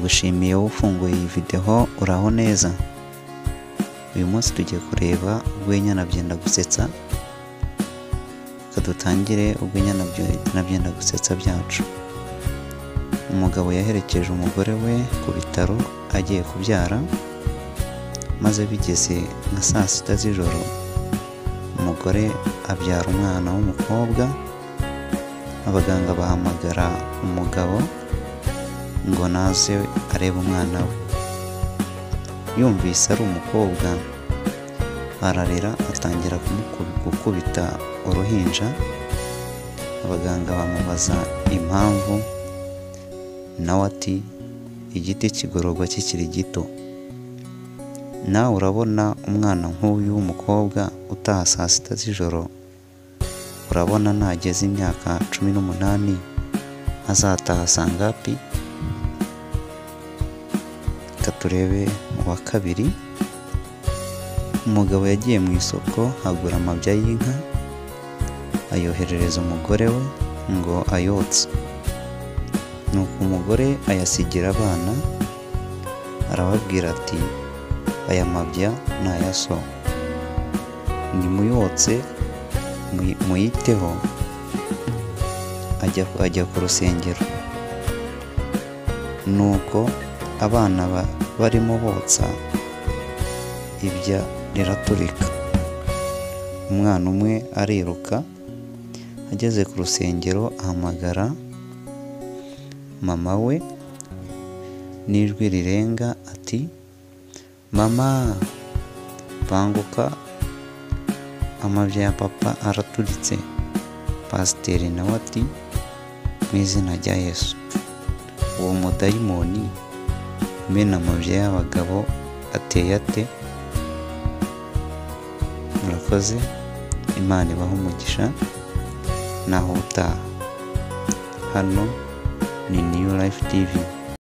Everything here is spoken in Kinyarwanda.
ndagushimiye wowe ufunguye iyi video, uraho neza. Uyu munsi tugiye kureba urwenya na byenda gusetsa. Kadutangire urwenya na byenda gusetsa byacu. Umugabo yaherekeje umugore we ku bitaro agiye kubyara, maze bigeze nka saa sita z'ijoro umugore abyara umwana w'umukobwa. Abaganga bahamagara umugabo ngo naze arebe umwana we. Yumvise ari umukobwa ararira, atangira gukubita uruhinja. Abaganga bamubaza impamvu, nawe ati igiti kigororwa kikiri gito. Nawe urabona umwana nk'uyu w'umukobwa utaha saa sita z'ijoro, urabona nageze imyaka 18 azataha sangapi? Turebe uwa kabiri. Umugabo yagiye mu isoko agura amabya y'inka, ayoherereza umugore we ngo ayotse. Nuko umugore ayasigira abana, arababwira ati aya mabya ni aya so, nimuyotse muyiteho. Ajya ku rusengero. Nuko abana barimo botsa, ibya riraturika. Umwana umwe ariruka, ageze ku rusengero ahamagara mama we n'ijwi rirenga ati mama banguka, amabya ya papa araturitse. Pasiteri nawe ati mu izina rya Yesu. Uwo mudayimoni mena amabya y'abagabo ateye ate? Murakoze, Imana ibahe umugisha, naho utaha. Hano ni New Life TV.